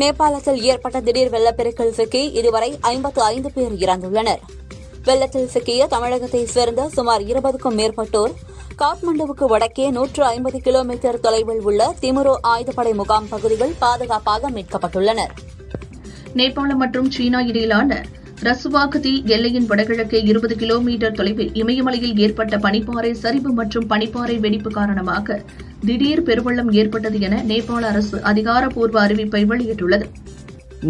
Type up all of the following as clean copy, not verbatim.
நேபாளத்தில் ஏற்பட்ட திடீர் வெள்ளப்பெருக்கில் சிக்கி இதுவரை 55 பேர் இறந்துள்ளனர். வெள்ளத்தில் சிக்கிய தமிழகத்தைச் சேர்ந்த சுமார் 20க்கும் மேற்பட்டோர் காத்மண்டுவுக்கு வடக்கே 150 கிலோமீட்டர் தொலைவில் உள்ள திமுரு ஆயுதப்படை முகாம் பகுதிகள் பாதுகாப்பாக மீட்கப்பட்டுள்ளனர். நேபாளம் மற்றும் சீனா இடையிலான ரசுவாகதி எல்லையின் வடகிழக்கே 20 கிலோமீட்டர் தொலைவில் இமயமலையில் ஏற்பட்ட பனிப்பாறை சரிவு மற்றும் பனிப்பாறை வெடிப்பு காரணமாக திடீர் பெருவெள்ளம் ஏற்பட்டது என நேபாள அரசு அதிகாரப்பூர்வ அறிவிப்பை வெளியிட்டுள்ளது.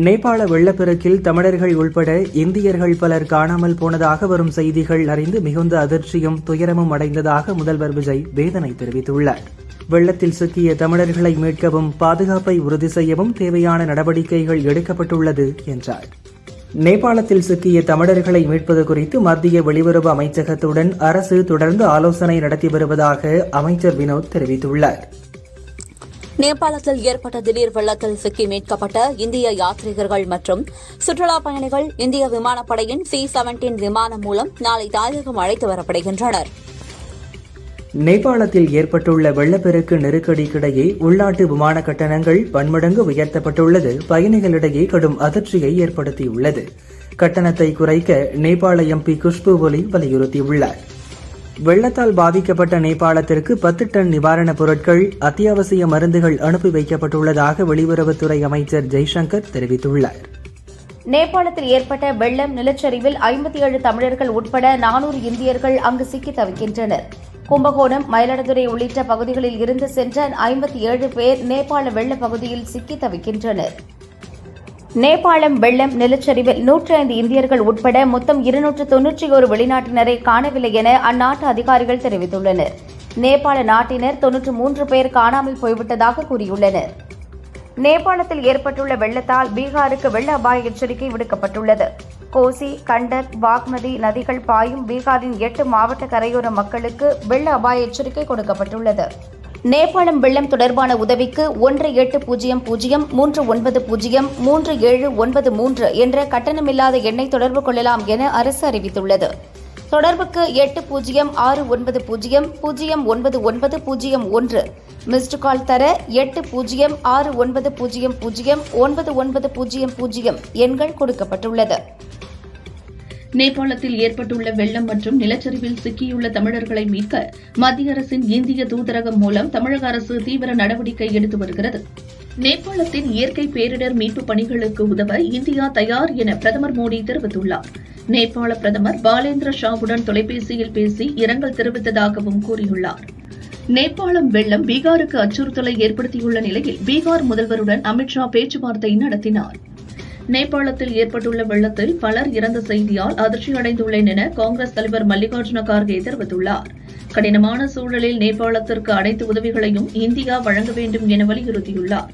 நேபாள வெள்ளப்பெருக்கில் தமிழர்கள் உள்பட இந்தியர்கள் பலர் காணாமல் போனதாக வரும் செய்திகள் அறிந்து மிகுந்த அதிர்ச்சியும் துயரமும் அடைந்ததாக முதல்வர் விஜய் வேதனை தெரிவித்துள்ளார். வெள்ளத்தில் சிக்கிய தமிழர்களை மீட்கவும் பாதுகாப்பை உறுதி செய்யவும் தேவையான நடவடிக்கைகள் எடுக்கப்பட்டுள்ளது என்றார். நேபாளத்தில் சிக்கிய தமிழர்களை மீட்பது குறித்து மத்திய வெளியுறவு அமைச்சகத்துடன் அரசு தொடர்ந்து ஆலோசனை நடத்தி வருவதாக அமைச்சர் வினோத் தெரிவித்துள்ளார். நேபாளத்தில் ஏற்பட்ட திடீர் வெள்ளத்தில் சிக்கி மீட்கப்பட்ட இந்திய யாத்ரீகர்கள் மற்றும் சுற்றுலாப் பயணிகள் இந்திய விமானப்படையின் C-17 விமானம் மூலம் நாளை தாயகம் அழைத்து வரப்படுகின்றனர். நேபாளத்தில் ஏற்பட்டுள்ள வெள்ளப்பெருக்கு நெருக்கடிக்கிடையே உள்நாட்டு விமான கட்டணங்கள் பன்மடங்கு உயர்த்தப்பட்டுள்ளது பயணிகளிடையே கடும் அதிர்ச்சியை ஏற்படுத்தியுள்ளது. கட்டணத்தை குறைக்க நேபாள MP குஷ்பு ஒலி வலியுறுத்தியுள்ளார். வெள்ளத்தால் பாதிக்கப்பட்ட நேபாளத்திற்கு 10 டன் நிவாரணப் பொருட்கள், அத்தியாவசிய மருந்துகள் அனுப்பி வைக்கப்பட்டுள்ளதாக வெளியுறவுத்துறை அமைச்சர் ஜெய்சங்கர் தெரிவித்துள்ளார். நேபாளத்தில் ஏற்பட்ட வெள்ளம் நிலச்சரிவில் 57 தமிழர்கள் உட்பட 400 இந்தியர்கள் அங்கு சிக்கி தவிக்கின்றனர். கும்பகோணம், மயிலாடுதுறை உள்ளிட்ட பகுதிகளில் இருந்து சென்ற 57 பேர் நேபாள வெள்ளப் பகுதியில் சிக்கி தவிக்கின்றனர். நேபாளம் வெள்ளம் நிலச்சரிவில் 105 இந்தியர்கள் உட்பட மொத்தம் 291 வெளிநாட்டினரை காணவில்லை என அந்நாட்டு அதிகாரிகள் தெரிவித்துள்ளனர். நேபாள நாட்டினர் 93 பேர் காணாமல் போய்விட்டதாக கூறியுள்ளனர். நேபாளத்தில் ஏற்பட்டுள்ள வெள்ளத்தால் பீகாருக்கு வெள்ள அபாய எச்சரிக்கை விடுக்கப்பட்டுள்ளது. கோசி, கண்டக், பாக்மதி நதிகள் பாயும் பீகாரின் 8 மாவட்ட கரையோர மக்களுக்கு வெள்ள அபாய எச்சரிக்கை கொடுக்கப்பட்டுள்ளது. நேபாளம் வெள்ளம் தொடர்பான உதவிக்கு 180039039793 என்ற கட்டணமில்லாத எண்ணை தொடர்பு கொள்ளலாம் என அரசு அறிவித்துள்ளது. தொடர்புக்கு 8060099001 மிஸ்டு கால் தர 8069009900 எண்கள் கொடுக்கப்பட்டுள்ளது. நேபாளத்தில் ஏற்பட்டுள்ள வெள்ளம் மற்றும் நிலச்சரிவில் சிக்கியுள்ள தமிழர்களை மீட்க மத்திய அரசின் இந்திய தூதரகம் மூலம் தமிழக அரசு தீவிர நடவடிக்கை எடுத்து வருகிறது. நேபாளத்தின் இயற்கை பேரிடர் மீட்புப் பணிகளுக்கு உதவ இந்தியா தயார் என பிரதமர் மோடி தெரிவித்துள்ளார். நேபாள பிரதமர் பாலேந்திர ஷாவுடன் தொலைபேசியில் பேசி இரங்கல் தெரிவித்ததாகவும் கூறியுள்ளார். நேபாளம் வெள்ளம் பீகாருக்கு அச்சுறுத்தலை ஏற்படுத்தியுள்ள நிலையில் பீகார் முதல்வருடன் அமித்ஷா பேச்சுவார்த்தை நடத்தினார். நேபாளத்தில் ஏற்பட்டுள்ள வெள்ளத்தில் பலர் இறந்த செய்தியால் அதிர்ச்சியடைந்துள்ளேன் என காங்கிரஸ் தலைவர் மல்லிகார்ஜுன கார்கே தெரிவித்துள்ளார். கடினமான சூழலில் நேபாளத்திற்கு அனைத்து உதவிகளையும் இந்தியா வழங்க வேண்டும் என வலியுறுத்தியுள்ளார்.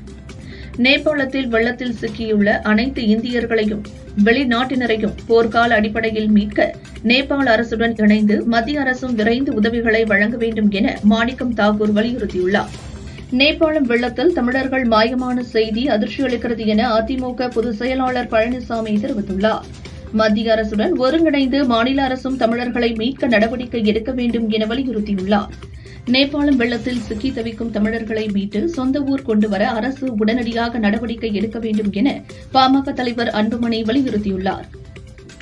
நேபாளத்தில் வெள்ளத்தில் சிக்கியுள்ள அனைத்து இந்தியர்களையும் வெளிநாட்டினரையும் போர்க்கால அடிப்படையில் மீட்க நேபாள அரசுடன் இணைந்து மத்திய அரசும் விரைந்து உதவிகளை வழங்க வேண்டும் என மாணிக்கம் தாக்கூர் வலியுறுத்தியுள்ளார். நேபாளம் வெள்ளத்தில் தமிழர்கள் மாயமான செய்தி அதிர்ச்சியளிக்கிறது என அதிமுக பொதுச் செயலாளர் பழனிசாமி தெரிவித்துள்ளார். மத்திய அரசுடன் ஒருங்கிணைந்து மாநில அரசும் தமிழர்களை மீட்க நடவடிக்கை எடுக்க வேண்டும் என வலியுறுத்தியுள்ளார். நேபாளம் வெள்ளத்தில் சிக்கி தவிக்கும் தமிழர்களை மீட்டு சொந்த ஊர் கொண்டுவர அரசு உடனடியாக நடவடிக்கை எடுக்க வேண்டும் என பாமக தலைவர் அன்புமணி வலியுறுத்தியுள்ளார்.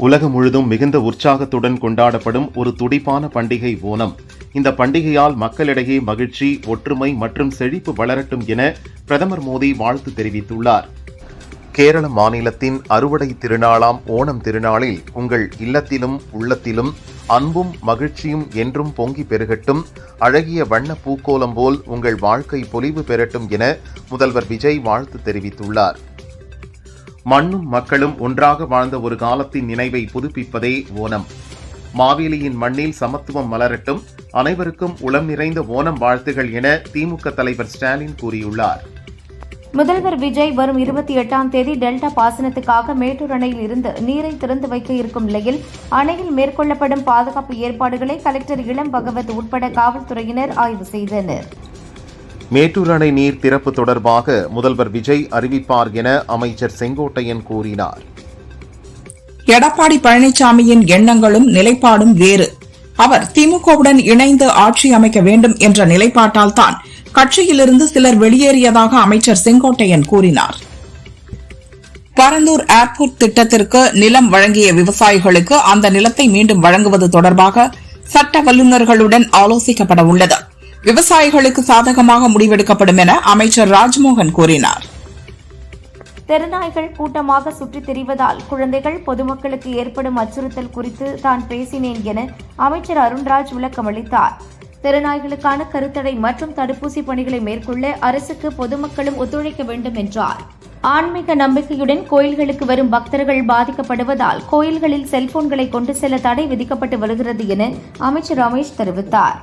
உலகம் முழுதும் மிகுந்த உற்சாகத்துடன் கொண்டாடப்படும் ஒரு துடிப்பான பண்டிகை ஓணம். இந்த பண்டிகையால் மக்களிடையே மகிழ்ச்சி, ஒற்றுமை மற்றும் செழிப்பு வளரட்டும் என பிரதமர் மோடி வாழ்த்து தெரிவித்துள்ளார். கேரள மாநிலத்தின் அறுவடை திருநாளாம் ஓணம் திருநாளில் உங்கள் இல்லத்திலும் உள்ளத்திலும் அன்பும் மகிழ்ச்சியும் என்றும் பொங்கி பெருகட்டும், அழகிய வண்ண பூக்கோலம் போல் உங்கள் வாழ்க்கை பொலிவு பெறட்டும் என முதல்வர் விஜய் வாழ்த்து தெரிவித்துள்ளார். மண்ணும் மக்களும் ஒன்றாக வாழ்ந்த ஒரு காலத்தின் நினைவை புதுப்பிப்பதே ஓணம். மாவேலியின் மண்ணில் சமத்துவம் மலரட்டும், அனைவருக்கும் உளம் நிறைந்த ஓணம் வாழ்த்துகள் என திமுக தலைவர் ஸ்டாலின் கூறியுள்ளார். முதல்வர் விஜய் வரும் 28ஆம் தேதி டெல்டா பாசனத்துக்காக மேட்டூர் அணையில் இருந்து நீரை திறந்து வைக்க இருக்கும் நிலையில் அணையில் மேற்கொள்ளப்படும் பாதுகாப்பு ஏற்பாடுகளை கலெக்டர் இளம் பகவத் உட்பட காவல்துறையினர் ஆய்வு செய்தனர். மேட்டூர் அணை நீர் திறப்பு தொடர்பாக முதல்வர் விஜய் அறிவிப்பார் என அமைச்சர் செங்கோட்டையன் கூறினார். எடப்பாடி பழனிசாமியின் எண்ணங்களும் நிலைப்பாடும் வேறு. அவர் திமுகவுடன் இணைந்து ஆட்சி அமைக்க வேண்டும் என்ற நிலைப்பாட்டால் தான் கட்சியிலிருந்து சிலர் வெளியேறியதாக அமைச்சர் செங்கோட்டையன் கூறினார். பரந்தூர் ஏர்போர்ட் திட்டத்திற்கு நிலம் வழங்கிய விவசாயிகளுக்கு அந்த நிலத்தை மீண்டும் வழங்குவது தொடர்பாக சட்ட வல்லுநர்களுடன் ஆலோசிக்கப்பட உள்ளது. விவசாயிகளுக்கு சாதகமாக முடிவெடுக்கப்படும் என அமைச்சர் ராஜ்மோகன் கூறினார். தெருநாய்கள் கூட்டமாக சுற்றித் திரிவதால் குழந்தைகள் பொதுமக்களுக்கு ஏற்படும் அச்சுறுத்தல் குறித்து தான் பேசினேன் என அமைச்சர் அருண்ராஜ் விளக்கமளித்தார். தெருநாய்களுக்கான கருத்தடை மற்றும் தடுப்பூசி பணிகளை மேற்கொள்ள அரசுக்கு பொதுமக்களும் ஒத்துழைக்க வேண்டும் என்றார். ஆன்மீக நம்பிக்கையுடன் கோயில்களுக்கு வரும் பக்தர்கள் பாதிக்கப்படுவதால் கோயில்களில் செல்போன்களை கொண்டு செல்ல தடை விதிக்கப்பட்டு வருகிறது என அமைச்சர் ரமேஷ் தெரிவித்தார்.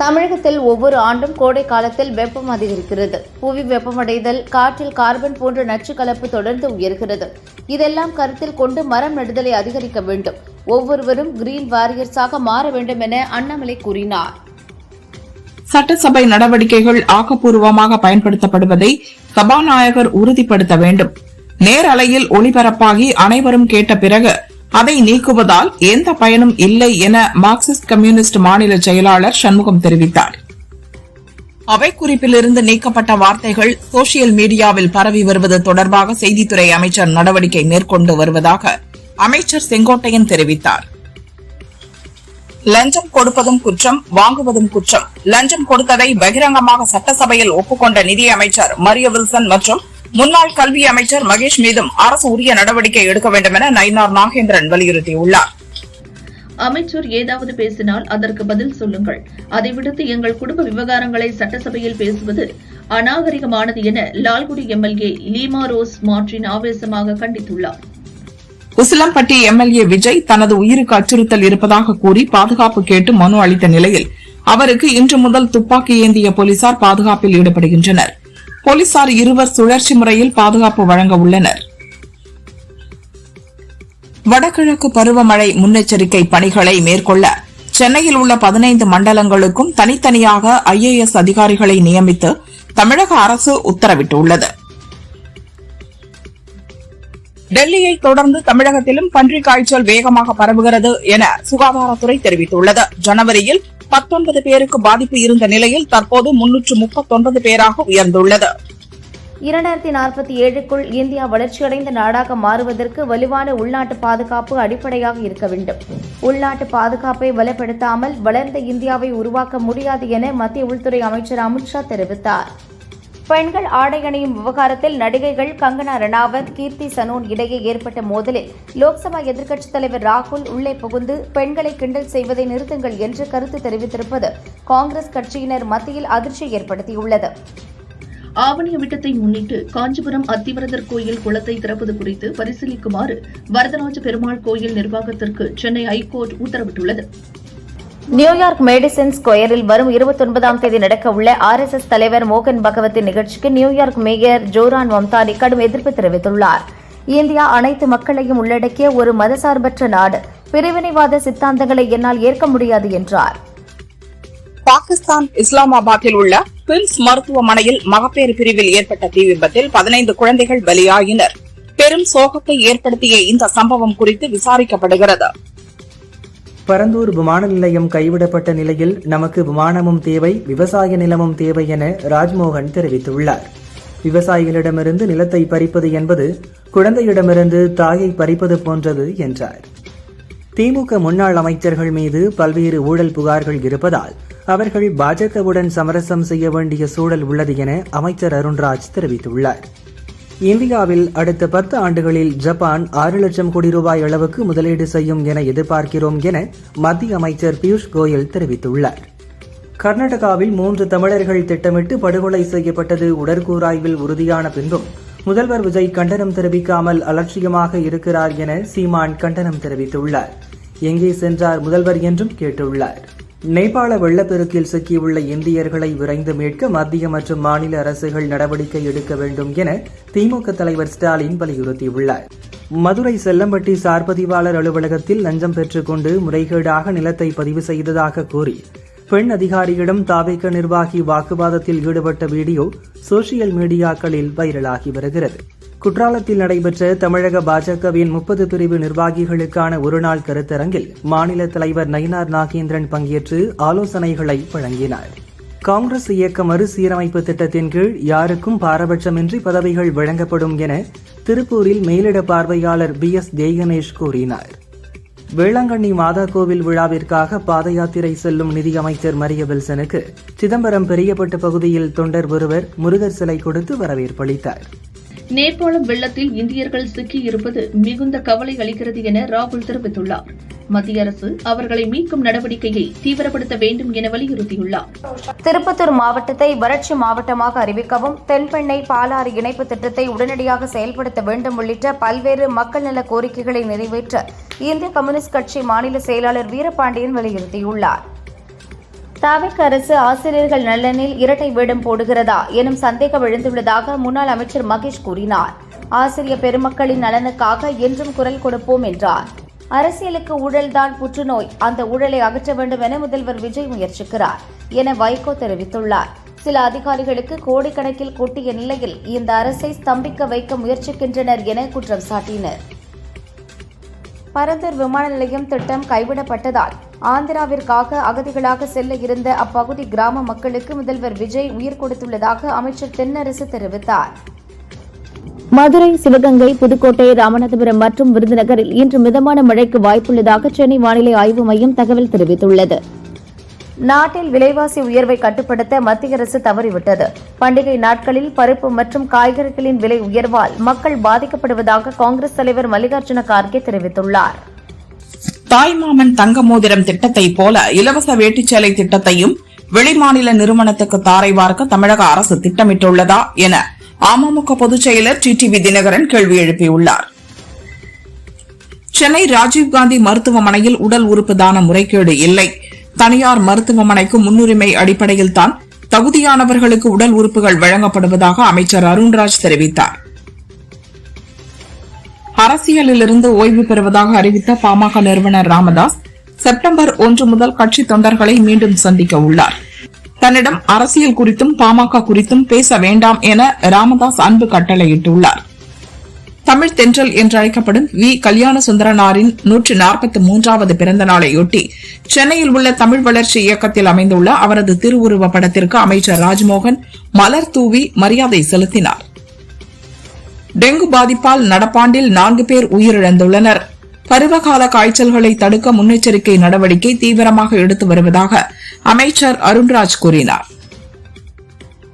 தமிழகத்தில் ஒவ்வொரு ஆண்டும் கோடை காலத்தில் வெப்பம் அதிகரிக்கிறது. புவி வெப்பமடைதல், காற்றில் கார்பன் போன்ற நச்சு கலப்பு தொடர்ந்து உயர்கிறது. இதெல்லாம் கருத்தில் கொண்டு மரம் நடுதலை அதிகரிக்க வேண்டும். ஒவ்வொருவரும் கிரீன் வாரியர்ஸாக மாற வேண்டும் என அண்ணாமலை கூறினார். சட்டசபை நடவடிக்கைகள் ஆக்கப்பூர்வமாக பயன்படுத்தப்படுவதை சபாநாயகர் உறுதிப்படுத்த வேண்டும். நேரலையில் ஒளிபரப்பாகி அனைவரும் கேட்ட பிறகு அதை நீக்குவதால் எந்த பயனும் இல்லை என மார்க்சிஸ்ட் கம்யூனிஸ்ட் மாநில செயலாளர் சண்முகம் தெரிவித்தார். அவை குறிப்பிலிருந்து நீக்கப்பட்ட வார்த்தைகள் சோசியல் மீடியாவில் பரவி வருவது தொடர்பாக செய்தித்துறை அமைச்சர் நடவடிக்கை மேற்கொண்டு வருவதாக அமைச்சர் செங்கோட்டையன் தெரிவித்தார். லஞ்சம் கொடுப்பதும் குற்றம், வாங்குவதும் குற்றம். லஞ்சம் கொடுத்ததை பகிரங்கமாக சட்டசபையில் ஒப்புக்கொண்ட நிதியமைச்சர் மரிய வில்சன் மற்றும் முன்னாள் கல்வி அமைச்சர் மகேஷ் மீதும் அரசு உரிய நடவடிக்கை எடுக்க வேண்டும் என நயினார் நாகேந்திரன் வலியுறுத்தியுள்ளார். அமைச்சர் ஏதாவது பேசினால் அதற்கு பதில் சொல்லுங்கள். அதை விடுத்து எங்கள் குடும்ப விவகாரங்களை சட்டசபையில் பேசுவது அநாகரிகமானது என Lalgudi MLA Lima rose Martin ஆவேசமாக கண்டித்துள்ளார். உசிலம்பட்டி எம்எல்ஏ விஜய் தனது உயிருக்கு அச்சுறுத்தல் இருப்பதாக கூறி பாதுகாப்பு கேட்டு மனு அளித்த நிலையில் அவருக்கு இன்று முதல் துப்பாக்கி ஏந்திய போலீசார் பாதுகாப்பில் ஈடுபடுகின்றனர். போலீசார் இருவர் சுழற்சி முறையில் பாதுகாப்பு வழங்க உள்ளனர். வடகிழக்கு பருவமழை முன்னெச்சரிக்கை பணிகளை மேற்கொள்ள சென்னையில் உள்ள 15 மண்டலங்களுக்கும் தனித்தனியாக IAS அதிகாரிகளை நியமித்து தமிழக அரசு உத்தரவிட்டுள்ளது. டெல்லியை தொடர்ந்து தமிழகத்திலும் பன்றிக் காய்ச்சல் வேகமாக பரவுகிறது என சுகாதாரத்துறை தெரிவித்துள்ளது. ஜனவரியில் 19 பேருக்கு பாதிப்பு இருந்த நிலையில் தற்போது 339 பேராக உயர்ந்துள்ளது. 2047க்குள் இந்தியா வளர்ச்சியடைந்த நாடாக மாறுவதற்கு வலுவான உள்நாட்டு பாதுகாப்பு அடிப்படையாக இருக்க வேண்டும். உள்நாட்டு பாதுகாப்பை பலப்படுத்தாமல் வளர்ந்த இந்தியாவை உருவாக்க முடியாது என மத்திய உள்துறை அமைச்சர் அமித்ஷா தெரிவித்தார். பெண்கள் ஆடை அணியும் விவகாரத்தில் நடிகைகள் கங்கனா ரணாவத், கீர்த்தி சனோன் இடையே ஏற்பட்ட மோதலில் லோக்சபா எதிர்க்கட்சித் தலைவர் ராகுல் உள்ளே புகுந்து பெண்களை கிண்டல் செய்வதை நிறுத்துங்கள் என்று கருத்து தெரிவித்திருப்பது காங்கிரஸ் கட்சியினர் மத்தியில் அதிர்ச்சி ஏற்படுத்தியுள்ளது. ஆவணி விட்டத்தை முன்னிட்டு காஞ்சிபுரம் அத்திவரதர் கோயில் குளத்தை திறப்பது குறித்து பரிசீலிக்குமாறு வரதராஜ பெருமாள் கோயில் நிர்வாகத்திற்கு சென்னை ஐகோர்ட் உத்தரவிட்டுள்ளது. நியூயார்க் மேடிசன் ஸ்கொயரில் வரும் 29ஆம் தேதி நடக்கவுள்ள RSS தலைவர் மோகன் பகவத்தின் நிகழ்ச்சிக்கு நியூயார்க் மேயர் ஜோரான் மம்தானி கடும் எதிர்ப்பு தெரிவித்துள்ளார். இந்தியா அனைத்து மக்களையும் உள்ளடக்கிய ஒரு மதசார்பற்ற நாடு. பிரிவினைவாத சித்தாந்தங்களை என்னால் ஏற்க முடியாது என்றார். பாகிஸ்தான் இஸ்லாமாபாத்தில் உள்ள பிம்ஸ் மருத்துவமனையில் மகப்பேறு பிரிவில் ஏற்பட்ட தீ விபத்தில் 15 குழந்தைகள் பலியாயினர். பெரும் சோகத்தை ஏற்படுத்திய இந்த சம்பவம் குறித்து விசாரிக்கப்படுகிறது. பரந்தூர் விமான நிலையம் கைவிடப்பட்ட நிலையில் நமக்கு விமானமும் தேவை, விவசாய நிலமும் தேவை என ராஜ்மோகன் தெரிவித்துள்ளார். விவசாயிகளிடமிருந்து நிலத்தை பறிப்பது என்பது குழந்தையிடமிருந்து தாயை பறிப்பது போன்றது என்றார். திமுக முன்னாள் அமைச்சர்கள் மீது பல்வேறு ஊழல் புகார்கள் இருப்பதால் அவர்கள் பாஜகவுடன் சமரசம் செய்ய வேண்டிய சூழல் உள்ளது என அமைச்சர் அருண்ராஜ் தெரிவித்துள்ளார். இந்தியாவில் அடுத்த 10 ஆண்டுகளில் ஜப்பான் 6 லட்சம் கோடி ரூபாய் அளவுக்கு முதலீடு செய்யும் என எதிர்பார்க்கிறோம் என மத்திய அமைச்சர் பியூஷ் கோயல் தெரிவித்துள்ளார். கர்நாடகாவில் 3 தமிழர்கள் திட்டமிட்டு படுகொலை செய்யப்பட்டது உடற்கூறாய்வில் உறுதியான பின்பும் முதல்வர் விஜய் கண்டனம் தெரிவிக்காமல் அலட்சியமாக இருக்கிறார் என சீமான் கண்டனம் தெரிவித்துள்ளார். எங்கே சென்றார் முதல்வர் என்றும் கேட்டுள்ளார். நேபாள வெள்ளப்பெருக்கில் சிக்கியுள்ள இந்தியர்களை விரைந்து மீட்க மத்திய மற்றும் மாநில அரசுகள் நடவடிக்கை எடுக்க வேண்டும் என திமுக தலைவர் ஸ்டாலின் வலியுறுத்தியுள்ளார். மதுரை செல்லம்பட்டி சார்பதிவாளர் அலுவலகத்தில் லஞ்சம் பெற்றுக்கொண்டு முறைகேடாக நிலத்தை பதிவு செய்ததாக கூறி பெண் அதிகாரியிடம் தாவேக நிர்வாகி வாக்குவாதத்தில் ஈடுபட்ட வீடியோ சோசியல் மீடியாக்களில் வைரலாகி வருகிறது. குற்றாலத்தில் நடைபெற்ற தமிழக பாஜகவின் 30 பிரிவு நிர்வாகிகளுக்கான ஒருநாள் கருத்தரங்கில் மாநில தலைவர் நயினார் நாகேந்திரன் பங்கேற்று ஆலோசனைகளை வழங்கினார். காங்கிரஸ் இயக்க மறுசீரமைப்பு திட்டத்தின் கீழ் யாருக்கும் பாரபட்சமின்றி பதவிகள் வழங்கப்படும் என திருப்பூரில் மேலிட பார்வையாளர் BS ஜெய்கணேஷ் கூறினார். வேளாங்கண்ணி மாதா கோவில் விழாவிற்காக பாத யாத்திரை செல்லும் நிதியமைச்சர் மரிய வில்சனுக்கு சிதம்பரம் பெரியப்பட்டு பகுதியில் தொண்டர் ஒருவர் முருகர் சிலை கொடுத்து வரவேற்பளித்தார். நேபாளம் வெள்ளத்தில் இந்தியர்கள் சிக்கியிருப்பது மிகுந்த கவலை அளிக்கிறது என ராகுல் தெரிவித்துள்ளார். மத்திய அரசு அவர்களை மீட்கும் நடவடிக்கையை தீவிரப்படுத்த வேண்டும் என வலியுறுத்தியுள்ளார். திருப்பத்தூர் மாவட்டத்தை வறட்சி மாவட்டமாக அறிவிக்கவும், தென்பெண்ணை பாலாறு இணைப்பு திட்டத்தை உடனடியாக செயல்படுத்த வேண்டும் உள்ளிட்ட பல்வேறு மக்கள் நல கோரிக்கைகளை நிறைவேற்ற இந்திய கம்யூனிஸ்ட் கட்சி மாநில செயலாளர் வீரபாண்டியன் வலியுறுத்தியுள்ளார். தவிக அரசு ஆசிரியர்கள் நலனில் இரட்டை வேடம் போடுகிறதா எனும் சந்தேகம் எழுந்துள்ளதாக முன்னாள் அமைச்சர் மகேஷ் கூறினார். ஆசிரியர் பெருமக்களின் நலனுக்காக என்றும் குரல் கொடுப்போம் என்றார். அரசியலுக்கு ஊழல்தான் புற்றுநோய், அந்த ஊழலை அகற்ற வேண்டும் என முதல்வர் விஜய் முயற்சிக்கிறார் என வைகோ தெரிவித்துள்ளார். சில அதிகாரிகளுக்கு கோடிக்கணக்கில் கொட்டிய நிலையில் இந்த அரசை ஸ்தம்பிக்க வைக்க முயற்சிக்கின்றனர் என குற்றம் சாட்டினர். பரந்தூர் விமான நிலையம் திட்டம் கைவிடப்பட்டதால் ஆந்திராவிற்காக அகதிகளாக செல்ல இருந்த அப்பகுதி கிராம மக்களுக்கு முதல்வர் விஜய் உயிர் கொடுத்துள்ளதாக அமைச்சர் தென்னரசு தெரிவித்தார். மதுரை, சிவகங்கை, புதுக்கோட்டை, ராமநாதபுரம் மற்றும் விருதுநகரில் இன்று மிதமான மழைக்கு வாய்ப்புள்ளதாக சென்னை வானிலை ஆய்வு மையம் தகவல் தெரிவித்துள்ளது. நாட்டில் விலைவாசி உயர்வை கட்டுப்படுத்த மத்திய அரசு தவறிவிட்டது. பண்டிகை நாட்களில் பருப்பு மற்றும் காய்கறிகளின் விலை உயர்வால் மக்கள் பாதிக்கப்படுவதாக காங்கிரஸ் தலைவர் மல்லிகார்ஜுன கார்கே தெரிவித்துள்ளார். தாய்மாமன் தங்க மோதிரம் திட்டத்தை போல இலவச வேட்டிச்சேலை திட்டத்தையும் வெளிமாநில நிறுவனத்துக்கு தாரை வார்க்க தமிழக அரசு திட்டமிட்டுள்ளதா என அமமுக பொதுச் செயலர் டிடிவி தினகரன் கேள்வி எழுப்பியுள்ளார். சென்னை ராஜீவ்காந்தி மருத்துவமனையில் உடல் உறுப்பு தான முறைகேடு இல்லை. தனியார் மருத்துவமனைக்கு முன்னுரிமை அடிப்படையில் தான் தகுதியானவர்களுக்கு உடல் உறுப்புகள் வழங்கப்படுவதாக அமைச்சர் அருண்ராஜ் தெரிவித்தார். அரசியலிலிருந்து ஓய்வு பெறுவதாக அறிவித்த பாமக நிறுவனர் ராமதாஸ் செப்டம்பர் 1 முதல் கட்சி தொண்டர்களை மீண்டும் சந்திக்க உள்ளார். தன்னிடம் அரசியல் குறித்தும் பாமக குறித்தும் பேச வேண்டாம் என ராமதாஸ் அன்பு கட்டளையிட்டுள்ளார். தமிழ் தென்றல் என்றழைக்கப்படும் வி. கல்யாண சுந்தரனாரின் 143வது பிறந்த நாளையொட்டி சென்னையில் உள்ள தமிழ் வளர்ச்சி இயக்கத்தில் அமைந்துள்ள அவரது திருவுருவ படத்திற்கு அமைச்சர் ராஜ்மோகன் மலர் தூவி மரியாதை செலுத்தினார். டெங்கு பாதிப்பால் நடப்பாண்டில் 4 பேர் உயிரிழந்துள்ளனர். பருவகால காய்ச்சல்களை தடுக்க முன்னெச்சரிக்கை நடவடிக்கை தீவிரமாக எடுத்து வருவதாக அமைச்சர் அருண்ராஜ் கூறினார்.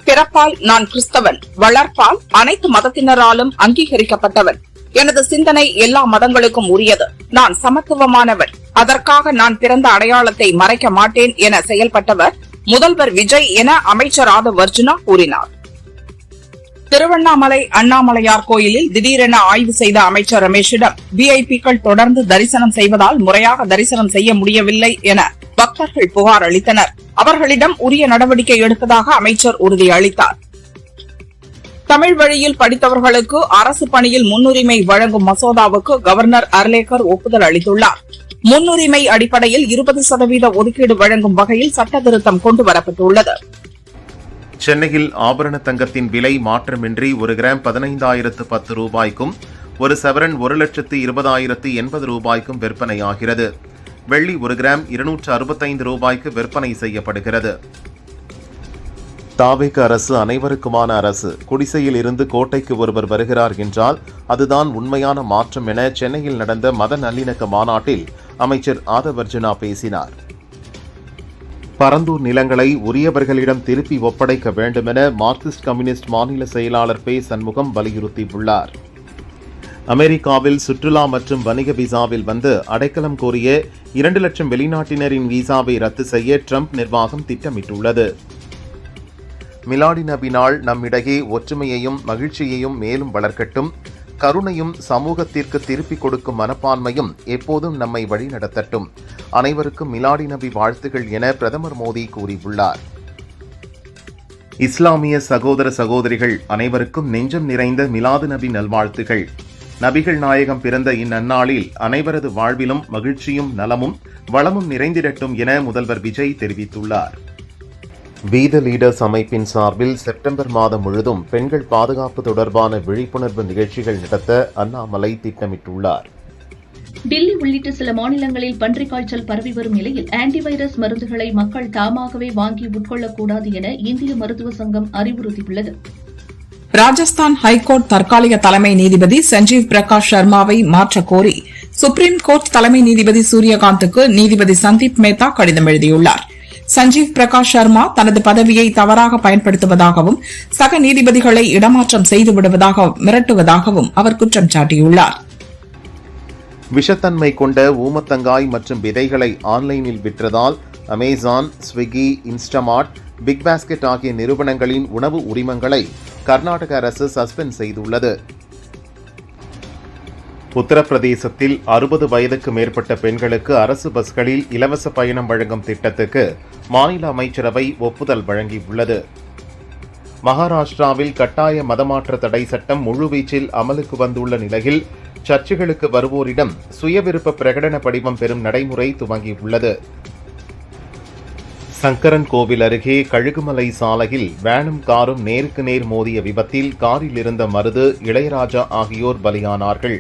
பிறப்பால் நான் கிறிஸ்தவன், வளர்ப்பால் அனைத்து மதத்தினராலும் அங்கீகரிக்கப்பட்டவன். எனது சிந்தனை எல்லா மதங்களுக்கும் உரியது. நான் சமத்துவமானவன். அதற்காக நான் பிறந்த அடையாளத்தை மறைக்க மாட்டேன் என செயல்பட்டவர் முதல்வர் விஜய் என அமைச்சர் ஆதவ் அர்ஜுனா கூறினார். திருவண்ணாமலை அண்ணாமலையார் கோயிலில் திடீரென ஆய்வு செய்த அமைச்சர் ரமேஷிடம் விஐபிக்கள் தொடர்ந்து தரிசனம் செய்வதால் முறையாக தரிசனம் செய்ய முடியவில்லை என பக்தர்கள் புகார் அளித்தனர். அவர்களிடம் உரிய நடவடிக்கை எடுப்பதாக அமைச்சர் உறுதியளித்தார். தமிழ் வழியில் படித்தவர்களுக்கு அரசு பணியில் முன்னுரிமை வழங்கும் மசோதாவுக்கு கவர்னர் அர்லேக்கர் ஒப்புதல் அளித்துள்ளார். முன்னுரிமை அடிப்படையில் 20% ஒதுக்கீடு வழங்கும் வகையில் சட்ட திருத்தம் கொண்டுவரப்பட்டுள்ளது. சென்னையில் ஆபரண தங்கத்தின் விலை மாற்றமின்றி 1 கிராம் 15,010 ரூபாய்க்கும் 1 சவரன் 1,20,080 ரூபாய்க்கும் விற்பனையாகிறது. வெள்ளி 1 கிராம் 265 ரூபாய்க்கு விற்பனை செய்யப்படுகிறது. தாவேக அரசு அனைவருக்குமான அரசு. குடிசையில் இருந்து கோட்டைக்கு ஒருவர் வருகிறார் என்றால் அதுதான் உண்மையான மாற்றம் என சென்னையில் நடந்த மத நல்லிணக்க மாநாட்டில் அமைச்சர் ஆதவ் அர்ஜுனா பேசினார். பரந்தூர் நிலங்களை உரியவர்களிடம் திருப்பி ஒப்படைக்க வேண்டுமென மார்க்சிஸ்ட் கம்யூனிஸ்ட் மாநில செயலாளர் பே. சண்முகம் வலியுறுத்தியுள்ளார். அமெரிக்காவில் சுற்றுலா மற்றும் வணிக விசாவில் வந்து அடைக்கலம் கோரிய 2 லட்சம் வெளிநாட்டினரின் விசாவை ரத்து செய்ய ட்ரம்ப் நிர்வாகம் திட்டமிட்டுள்ளது. மிலாடி நபி நாள் நம்மிடையே ஒற்றுமையையும் மகிழ்ச்சியையும் மேலும் வளர்க்கட்டும். கருணையும் சமூகத்திற்கு திருப்பிக் கொடுக்கும் மனப்பான்மையும் எப்போதும் நம்மை வழிநடத்தட்டும். அனைவருக்கும் மிலாடி நபி வாழ்த்துகள் என பிரதமர் மோடி கூறியுள்ளார். இஸ்லாமிய சகோதர சகோதரிகள் அனைவருக்கும் நெஞ்சம் நிறைந்த மிலாது நபி நல்வாழ்த்துகள். நபிகள் நாயகம் பிறந்த இந்நன்னாளில் அனைவரது வாழ்விலும் மகிழ்ச்சியும் நலமும் வளமும் நிறைந்திடட்டும் என முதல்வர் விஜய் தெரிவித்துள்ளார். வீத லீடர்ஸ் அமைப்பின் சார்பில் செப்டம்பர் மாதம் முழுதும் பெண்கள் பாதுகாப்பு தொடர்பான விழிப்புணர்வு நிகழ்ச்சிகள் நடத்த அண்ணாமலை திட்டமிட்டுள்ளார். டில்லி உள்ளிட்ட சில மாநிலங்களில் பன்றிக் காய்ச்சல் பரவி வரும் நிலையில் ஆன்டிவைரஸ் மருந்துகளை மக்கள் தாமாகவே வாங்கி உட்கொள்ளக்கூடாது என இந்திய மருத்துவ சங்கம் அறிவுறுத்தியுள்ளது. ராஜஸ்தான் ஹைகோர்ட் தற்காலிக தலைமை நீதிபதி சஞ்சீவ் பிரகாஷ் சர்மாவை மாற்றக் கோரி சுப்ரீம் கோர்ட் தலைமை நீதிபதி சூரியகாந்துக்கு நீதிபதி சந்தீப் மேத்தா கடிதம் எழுதியுள்ளார். சஞ்சீவ் பிரகாஷ் சர்மா தனது பதவியை தவறாக பயன்படுத்துவதாகவும் சக நீதிபதிகளை இடமாற்றம் செய்துவிடுவதாக மிரட்டுவதாகவும் அவர் குற்றம் சாட்டியுள்ளார். விஷத்தன்மை கொண்ட ஊமத்தங்காய் மற்றும் விதைகளை ஆன்லைனில் விற்றதால் அமேசான், ஸ்விக்கி, இன்ஸ்டாமார்ட், பிக் பாஸ்கெட் ஆகிய நிறுவனங்களின் உணவு உரிமங்களை கர்நாடக அரசு சஸ்பெண்ட் செய்துள்ளது. உத்தரப்பிரதேசத்தில் 60 வயதுக்கு மேற்பட்ட பெண்களுக்கு அரசு பஸ்களில் இலவச பயணம் வழங்கும் திட்டத்துக்கு மாநில அமைச்சரவை ஒப்புதல் வழங்கியுள்ளது. மகாராஷ்டிராவில் கட்டாய மதமாற்ற தடை சட்டம் முழுவீச்சில் அமலுக்கு வந்துள்ள நிலையில் சர்ச்சுகளுக்கு வருவோரிடம் சுயவிருப்ப பிரகடன படிவம் பெறும் நடைமுறை துவங்கியுள்ளது. சங்கரன் கோவில் அருகே கழுகுமலை சாலையில் வேனும் காரும் நேருக்கு நேர் மோதிய விபத்தில் காரில் இருந்த மருது, இளையராஜா ஆகியோர் பலியானார்கள்.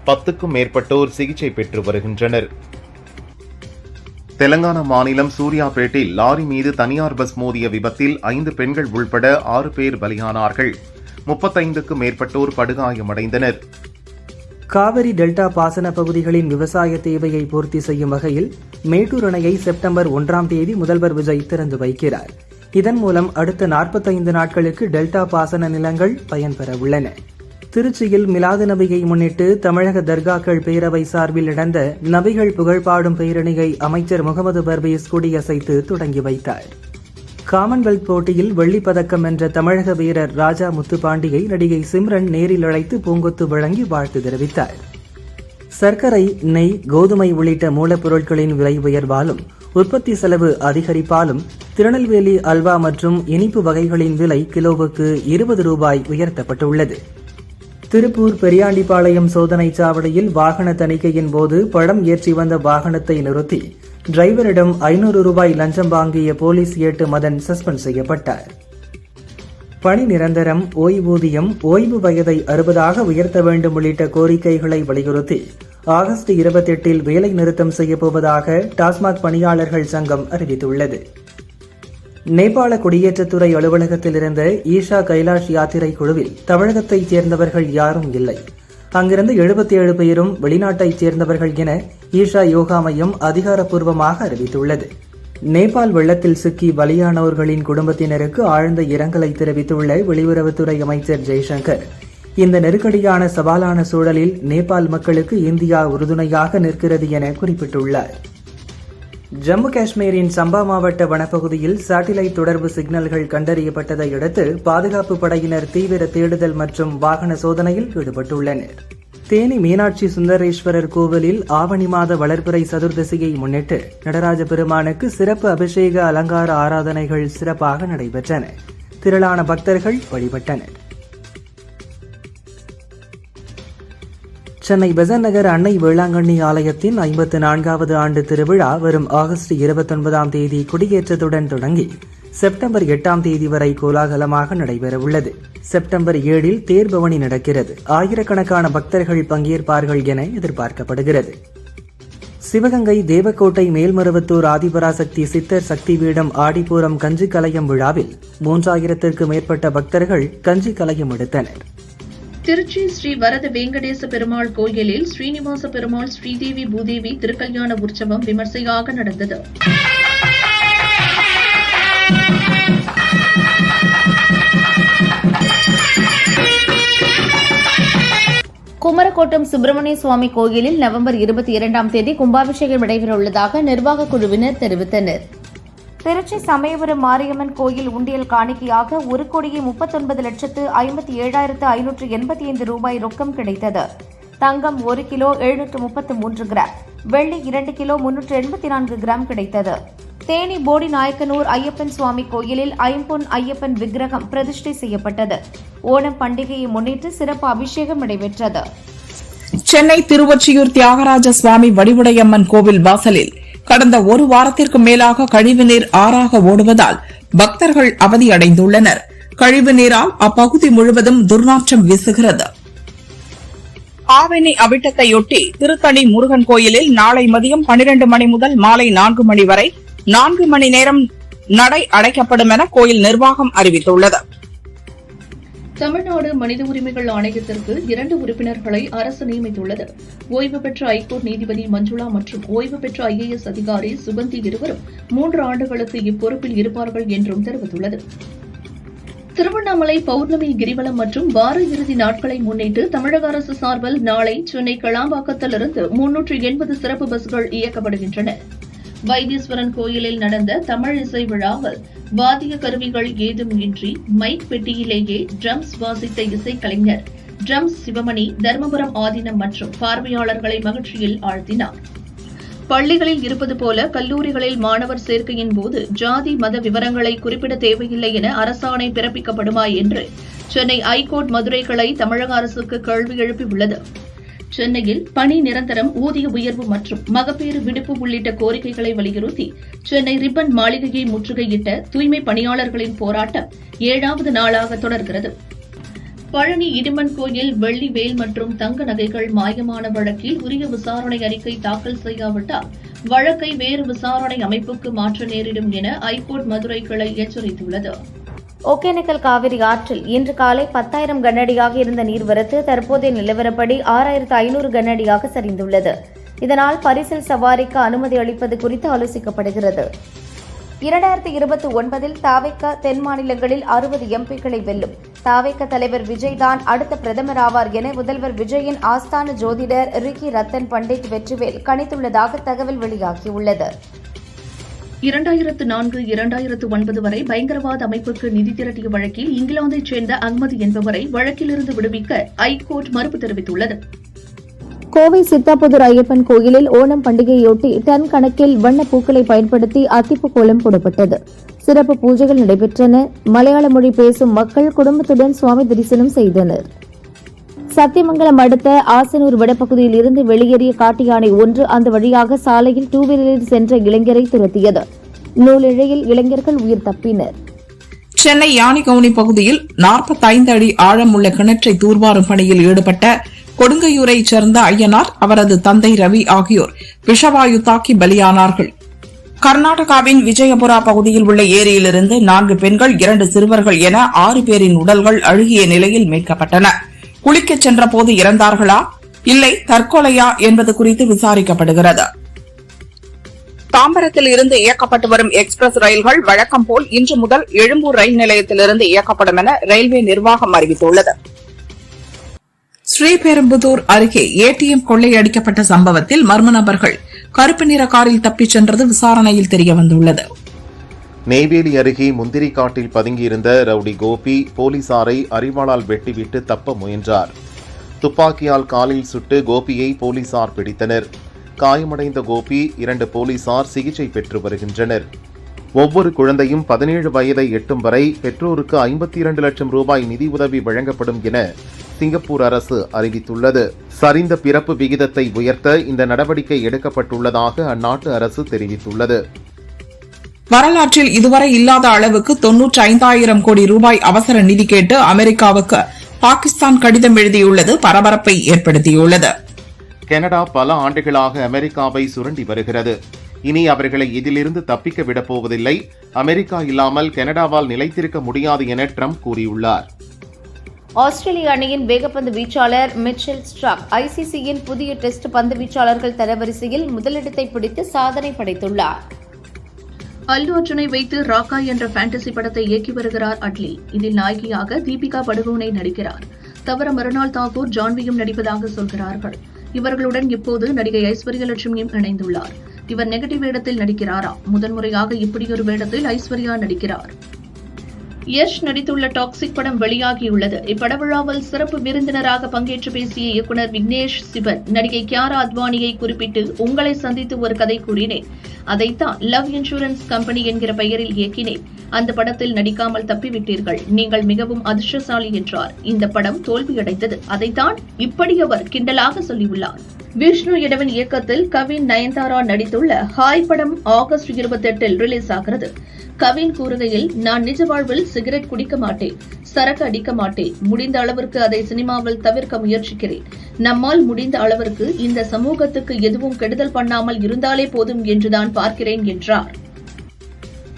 10க்கும் மேற்பட்டோர் சிகிச்சை பெற்று வருகின்றனர். தெலங்கானா மாநிலம் சூர்யாபேட்டில் லாரி மீது தனியார் பஸ் மோதிய விபத்தில் 5 பெண்கள் உள்பட 6 பேர் பலியானார்கள். 35க்கும் மேற்பட்டோர் படுகாயமடைந்தனர். காவிரி டெல்டா பாசன பகுதிகளின் விவசாய தேவையை பூர்த்தி செய்யும் வகையில் மேட்டூர் அணையை செப்டம்பர் 1ஆம் தேதி முதல்வர் விஜய் திறந்து வைக்கிறார். இதன் மூலம் அடுத்த 45 நாட்களுக்கு டெல்டா பாசன நிலங்கள் பயன்பெற உள்ளன. திருச்சியில் மிலாது நபியை முன்னிட்டு தமிழக தர்காக்கள் பேரவை சார்பில் நடந்த நபிகள் புகழ்பாடும் பேரணியை அமைச்சர் முகமது பர்வேஸ் கொடியசைத்து தொடங்கி வைத்தார். காமன்வெல்த் போட்டியில் வெள்ளிப் பதக்கம் வென்ற தமிழக வீரர் ராஜா முத்துப்பாண்டியை நடிகை சிம்ரன் நேரில் அழைத்து பூங்கொத்து வழங்கி வாழ்த்து தெரிவித்தார். சர்க்கரை, நெய், கோதுமை உள்ளிட்ட மூலப்பொருட்களின் விலை உயர்வாலும் உற்பத்தி செலவு அதிகரிப்பாலும் திருநெல்வேலி அல்வா மற்றும் இனிப்பு வகைகளின் விலை கிலோவுக்கு 20 ரூபாய் உயர்த்தப்பட்டுள்ளது. திருப்பூர் பெரியாண்டிபாளையம் சோதனை சாவடியில் வாகன தணிக்கையின் போது பழம் ஏற்றி வந்த வாகனத்தை நிறுத்தி டிரைவரிடம் 500 ரூபாய் லஞ்சம் வாங்கிய போலீஸ் ஏட்டு மதன் சஸ்பெண்ட் செய்யப்பட்டார். பணி நிரந்தரம், ஓய்வூதியம், ஓய்வு வயதை 60ஆக உயர்த்த வேண்டும் உள்ளிட்ட கோரிக்கைகளை வலியுறுத்தி ஆகஸ்ட் 28இல் வேலை நிறுத்தம் செய்யப்போவதாக டாஸ்மாக் பணியாளர்கள் சங்கம் அறிவித்துள்ளது. நேபாள குடியேற்றத்துறை அலுவலகத்தில் இருந்த ஈஷா கைலாஷ் யாத்திரை குழுவில் தமிழகத்தைச் சேர்ந்தவர்கள் யாரும் இல்லை. அங்கிருந்து 77 பேரும் வெளிநாட்டைச் சேர்ந்தவர்கள் என ஈஷா யோகா மையம் அதிகாரப்பூர்வமாக அறிவித்துள்ளது. நேபாள் வெள்ளத்தில் சிக்கி பலியானோர்களின் குடும்பத்தினருக்கு ஆழ்ந்த இரங்கலை தெரிவித்துள்ள வெளியுறவுத்துறை அமைச்சர் ஜெய்சங்கர், இந்த நெருக்கடியான சவாலான சூழலில் நேபாள் மக்களுக்கு இந்தியா உறுதுணையாக நிற்கிறது என குறிப்பிட்டுள்ளார். ஜம்மு காஷ்மீரின் சம்பா மாவட்ட வனப்பகுதியில் சேட்டிலைட் தொடர்பு சிக்னல்கள் கண்டறியப்பட்டதை அடுத்து பாதுகாப்பு படையினர் தீவிர தேடுதல் மற்றும் வாகன சோதனையில் ஈடுபட்டுள்ளனர். தேனி மீனாட்சி சுந்தரேஸ்வரர் கோவிலில் ஆவணி மாத வளர்பிறை சதுர்தசியை முன்னிட்டு நடராஜ பெருமானுக்கு சிறப்பு அபிஷேக அலங்கார ஆராதனைகள் சிறப்பாக நடைபெற்றன. திரளான பக்தர்கள் வழிபட்டனர். சென்னை பெசன்ட் நகர் அன்னை வேளாங்கண்ணி ஆலயத்தின் 54வது ஆண்டு திருவிழா வரும் ஆகஸ்ட் 29ஆம் தேதி கொடியேற்றத்துடன் தொடங்கி செப்டம்பர் 8ஆம் தேதி வரை கோலாகலமாக நடைபெறவுள்ளது. செப்டம்பர் 7இல் தேர்பவனி நடக்கிறது. ஆயிரக்கணக்கான பக்தர்கள் பங்கேற்பார்கள் என எதிர்பார்க்கப்படுகிறது. சிவகங்கை தேவக்கோட்டை மேல்மருவத்தூர் ஆதிபராசக்தி சித்தர் சக்தி பீடம் ஆடிப்பூரம் கஞ்சி கலையம் விழாவில் 3000த்திற்கும் மேற்பட்ட பக்தர்கள் கஞ்சி கலையம் எடுத்தனர். திருச்சி ஸ்ரீ வரத வெங்கடேச பெருமாள் கோயிலில் ஸ்ரீனிவாச பெருமாள், ஸ்ரீதேவி பூதேவி திருக்கல்யாண உற்சவம் விமர்சையாக நடந்தது. குமரக்கோட்டம் சுப்பிரமணிய சுவாமி கோயிலில் நவம்பர் 22ஆம் தேதி கும்பாபிஷேகம் நடைபெறவுள்ளதாக நிர்வாக குழுவினர் தெரிவித்தனர். திருச்சி சமயபுரம் மாரியம்மன் கோயில் உண்டியல் காணிக்கையாக 1,57,585 ரூபாய் ரொக்கம் கிடைத்தது. தங்கம் 1 கிலோ 733 கிராம், வெள்ளி 2 கிலோ 384 கிராம் கிடைத்தது. தேனி போடி நாயக்கனூர் ஐயப்பன் சுவாமி கோயிலில் ஐம்பொன் ஐயப்பன் விக்கிரகம் பிரதிஷ்டை செய்யப்பட்டது. ஓணம் பண்டிகையை முன்னிட்டு சிறப்பு அபிஷேகம் நடைபெற்றது. சென்னை திருவொற்றியூர் தியாகராஜ சுவாமி வடிவுடையம்மன் கோவில் வாசலில் கடந்த ஒரு வாரத்திற்கு மேலாக கழிவுநீர் ஆறாக ஓடுவதால் பக்தர்கள் அவதியடைந்துள்ளனர். கழிவுநீரால் அப்பகுதி முழுவதும் துர்நாற்றம் வீசுகிறது. ஆவணி அவிட்டத்தையொட்டி திருத்தணி முருகன் கோயிலில் நாளை மதியம் 12 மணி முதல் மாலை 4 மணி வரை 4 மணி நேரம் நடை அடைக்கப்படும் என கோயில் நிர்வாகம் அறிவித்துள்ளது. தமிழ்நாடு மனித உரிமைகள் ஆணையத்திற்கு 2 உறுப்பினர்களை அரசு நியமித்துள்ளது. ஓய்வு பெற்ற ஐகோர்ட் நீதிபதி மஞ்சுளா மற்றும் ஓய்வு பெற்ற IAS அதிகாரி சுகந்தி இருவரும் 3 ஆண்டுகளுக்கு இப்பொறுப்பில் இருப்பார்கள் என்றும் தெரிவித்துள்ளது. திருவண்ணாமலை பௌர்ணமி கிரிவலம் மற்றும் வார இறுதி நாட்களை முன்னிட்டு தமிழக அரசு சார்பில் நாளை சென்னை கிளாம்பாக்கத்திலிருந்து 380 சிறப்பு பஸ்கள் இயக்கப்படுகின்றன. வைத்தீஸ்வரன் கோயிலில் நடந்த தமிழ் இசை விழாவில் வாத்திய கருவிகள் ஏதும் இன்றி மைக் பெட்டியிலேயே ட்ரம்ஸ் வாசித்த இசைக்கலைஞர் ட்ரம்ஸ் சிவமணி தர்மபுரம் ஆதீனம் மற்றும் பார்வையாளர்களை மகிழ்ச்சியில் ஆழ்த்தினார். பள்ளிகளில் இருப்பது போல கல்லூரிகளில் மாணவர் சேர்க்கையின் போது ஜாதி மத விவரங்களை குறிப்பிட தேவையில்லை என அரசாணை பிறப்பிக்கப்படுமா என்று சென்னை ஐகோர்ட் மதுரை கிளை தமிழக அரசுக்கு கேள்வி எழுப்பியுள்ளது. சென்னையில் பணி நிரந்தரம், ஊதிய உயர்வு மற்றும் மகப்பேறு விடுப்பு உள்ளிட்ட கோரிக்கைகளை வலியுறுத்தி சென்னை ரிப்பன் மாளிகையை முற்றுகையிட்ட தூய்மை பணியாளர்களின் போராட்டம் 7வது நாளாக தொடர்கிறது. பழனி இடுமன் கோயில் வெள்ளி வேல் மற்றும் தங்க நகைகள் மாயமான வழக்கில் உரிய விசாரணை அறிக்கை தாக்கல் செய்யாவிட்டால் வழக்கை வேறு விசாரணை அமைப்புக்கு மாற்ற நேரிடும் என ஐகோர்ட் மதுரை கிளை எச்சரித்துள்ளது. ஒகேனக்கல் காவிரி ஆற்றில் இன்று காலை 10,000 கனஅடியாக இருந்த நீர்வரத்து தற்போதைய நிலவரப்படி 6,500 கனஅடியாக சரிந்துள்ளது. இதனால் பரிசல் சவாரிக்கு அனுமதி அளிப்பது குறித்து ஆலோசிக்கப்படுகிறது. 2029 தாவேக தென் மாநிலங்களில் 60 MPக்களை வெல்லும். தாவேக தலைவர் விஜய் தான் அடுத்த பிரதமர் ஆவார் என முதல்வர் விஜயின் ஆஸ்தான ஜோதிடர் ரிக்கி ரத்தன் பண்டிட் வெற்றிவேல் கணித்துள்ளதாக தகவல் வெளியாகியுள்ளது. 2004-2009 வரை பயங்கரவாத அமைப்புக்கு நிதி திரட்டிய வழக்கில் இங்கிலாந்தைச் சேர்ந்த அகமது என்பவரை வழக்கிலிருந்து விடுவிக்க ஐகோர்ட் மறுப்பு தெரிவித்துள்ளது. கோவை சித்தாபுதூர் ஐயப்பன் கோயிலில் ஓணம் பண்டிகையொட்டி டன் கணக்கில் வண்ண பூக்களை பயன்படுத்தி அத்திப்பு கோலம் போடப்பட்டது. சிறப்பு பூஜைகள் நடைபெற்றன. மலையாள மொழி பேசும் மக்கள் குடும்பத்துடன் சுவாமி தரிசனம் செய்தனர். சத்தியமங்கலம் அடுத்த ஆசனூர் வடபகுதியில் இருந்து வெளியேறிய காட்டு யானை ஒன்று அந்த வழியாக சாலையில் 2 வீலரில் சென்ற இளைஞரை துரத்தியது. நூலிழையில் இளைஞர்கள் உயிர் தப்பினர். சென்னை யானைகவுனி பகுதியில் 45 அடி ஆழம் உள்ள கிணற்றை தூர்வாரும் பணியில் ஈடுபட்ட கொடுங்கையூரைச் சேர்ந்த ஐயனார், அவரது தந்தை ரவி ஆகியோர் விஷவாயு தாக்கி பலியானார்கள். கர்நாடகாவின் விஜயபுரா பகுதியில் உள்ள ஏரியிலிருந்து 4 பெண்கள் 2 சிறுவர்கள் என 6 பேரின் உடல்கள் அழுகிய நிலையில் மீட்கப்பட்டன. குளிக்கச் சென்ற போது இறந்தார்களா இல்லை தற்கொலையா என்பது குறித்து விசாரிக்கப்படுகிறது. தாம்பரத்தில் இருந்து இயக்கப்பட்டு வரும் எக்ஸ்பிரஸ் ரயில்கள் வழக்கம் போல் இன்று முதல் எழும்பூர் ரயில் நிலையத்திலிருந்து இயக்கப்படும் என ரயில்வே நிர்வாகம் அறிவித்துள்ளது. ஸ்ரீபெரும்புதூர் அருகே ATM கொள்ளையடிக்கப்பட்ட சம்பவத்தில் மர்ம நபர்கள் கருப்பு நிற காரில் தப்பிச் சென்றது விசாரணையில் தெரியவந்துள்ளது. நெய்வேலி அருகே முந்திரி காட்டில் பதுங்கியிருந்த ரவுடி கோபி போலீசாரை அரிவாளால் வெட்டிவிட்டு தப்ப முயன்றார். துப்பாக்கியால் காலில் சுட்டு கோபியை போலீசார் பிடித்தனர். காயமடைந்த கோபி 2 போலீசார் சிகிச்சை பெற்று வருகின்றனர். ஒவ்வொரு குழந்தையும் 17 வயதை எட்டும் வரை பெற்றோருக்கு 52 லட்சம் ரூபாய் நிதி உதவி வழங்கப்படும் என சிங்கப்பூர் அரசு அறிவித்துள்ளது. சரிந்த பிறப்பு விகிதத்தை உயர்த்த இந்த நடவடிக்கை எடுக்கப்பட்டுள்ளதாக அந்நாட்டு அரசு தெரிவித்துள்ளது. வரலாற்றில் இதுவரை இல்லாத அளவுக்கு 95,000 கோடி ரூபாய் அவசர நிதி கேட்டு அமெரிக்காவுக்கு பாகிஸ்தான் கடிதம் எழுதியுள்ளது பரபரப்பை ஏற்படுத்தியுள்ளது. கனடா பல ஆண்டுகளாக அமெரிக்காவை சுரண்டி வருகிறது. இனி அவர்களை இதிலிருந்து தப்பிக்க விடப்போவதில்லை. அமெரிக்கா இல்லாமல் கனடாவால் நிலைத்திருக்க முடியாது என ட்ரம்ப் கூறியுள்ளார். ஆஸ்திரேலிய அணியின் வேகப்பந்து வீச்சாளர் மிச்செல் ஸ்டார்க் ICCயின் புதிய டெஸ்ட் பந்து வீச்சாளர்கள் தரவரிசையில் முதலிடத்தை பிடித்து சாதனை படைத்துள்ளார். அல்லு அர்ஜுனை வைத்து ராக்கா என்ற ஃபேண்டசி படத்தை இயக்கி வருகிறார் அட்லி. இதில் நாயகியாக தீபிகா படுகோனே நடிக்கிறார். தவிர மறுநாள் தாக்கூர் ஜான்வியும் நடிப்பதாக சொல்கிறார்கள். இவர்களுடன் இப்போது நடிகை ஐஸ்வர்யா லட்சுமியும் இணைந்துள்ளார். இவர் நெகட்டிவ் வேடத்தில் நடிக்கிறாரா? முதன்முறையாக இப்படியொரு வேடத்தில் ஐஸ்வர்யா நடிக்கிறார். யஷ் நடித்துள்ள டாக்ஸிக் படம் வெளியாகியுள்ளது. இப்பட விழாவில் சிறப்பு விருந்தினராக பங்கேற்று பேசிய இயக்குநர் விக்னேஷ் சிவன் நடிகை கியாரா அத்வானியை குறிப்பிட்டு, உங்களை சந்தித்து ஒரு கதை கூறினேன். அதைத்தான் லவ் இன்சூரன்ஸ் கம்பெனி என்கிற பெயரில் இயக்கினேன். அந்த படத்தில் நடிக்காமல் தப்பிவிட்டீர்கள். நீங்கள் மிகவும் அதிர்ஷ்டசாலி என்றார். இந்த படம் தோல்வியடைந்தது. அதைத்தான் இப்படி அவர் கிண்டலாக சொல்லியுள்ளார். விஷ்ணு இடவன் இயக்கத்தில் கவின் நயன்தாரா நடித்துள்ள ஹாய் படம் ஆகஸ்ட் 28 ரிலீஸ் ஆகிறது. கவின் கூறுகையில், நான் நிஜ வாழ்வில் சிகரெட் குடிக்க மாட்டேன், சரக்கு அடிக்க மாட்டேன். முடிந்த அளவிற்கு அதை சினிமாவில் தவிர்க்க முயற்சிக்கிறேன். நம்மால் முடிந்த அளவிற்கு இந்த சமூகத்துக்கு எதுவும் கெடுதல் பண்ணாமல் இருந்தாலே போதும் என்றுதான் பார்க்கிறேன் என்றார்.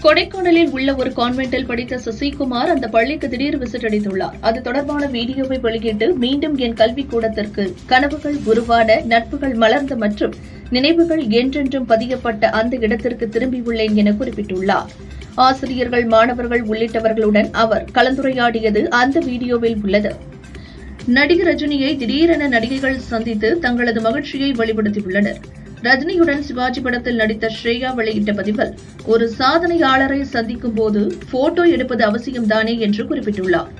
கொடைக்கானலில் உள்ள ஒரு கான்வென்ட்டில் படித்த சசிகுமார் அந்த பள்ளிக்கு திடீர் விசிட் அடித்துள்ளார். அது தொடர்பான வீடியோவை வெளியிட்டு, மீண்டும் என் கல்விக்கூடத்திற்கு கனவுகள் உருவான, நட்புகள் மலர்ந்த மற்றும் நினைவுகள் என்றென்றும் பதியப்பட்ட அந்த இடத்திற்கு திரும்பியுள்ளேன் என குறிப்பிட்டுள்ளார். ஆசிரியர்கள், மாணவர்கள் உள்ளிட்டவர்களுடன் அவர் கலந்துரையாடியது அந்த வீடியோவில் உள்ளது. நடிகர் ரஜினியை திடீரென நடிகைகள் சந்தித்து தங்களது மகிழ்ச்சியை வெளிப்படுத்தியுள்ளனர். ரஜினியுடன் சிவாஜி படத்தில் நடித்த ஸ்ரேயா வெளியிட்ட பதிவில், ஒரு சாதனையாளரை சந்திக்கும் போது போட்டோ எடுப்பது அவசியம்தானே என்று குறிப்பிட்டுள்ளார்.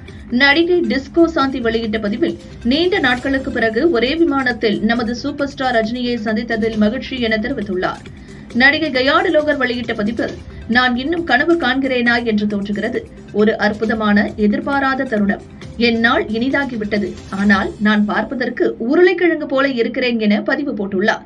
நடிகை டிஸ்கோ சாந்தி வெளியிட்ட பதிவில், நீண்ட நாட்களுக்கு பிறகு ஒரே விமானத்தில் நமது சூப்பர் ஸ்டார் ரஜினியை சந்தித்ததில் மகிழ்ச்சி என தெரிவித்துள்ளார். நடிகை கயாடு லோகர் வெளியிட்ட பதிவில், நான் இன்னும் கனவு காண்கிறேனா என்று தோன்றுகிறது. ஒரு அற்புதமான எதிர்பாராத தருணம். என் நாள் இனிதாகிவிட்டது. ஆனால் நான் பார்ப்பதற்கு உருளைக்கிழங்கு போல இருக்கிறேன் என பதிவு போட்டுள்ளார்.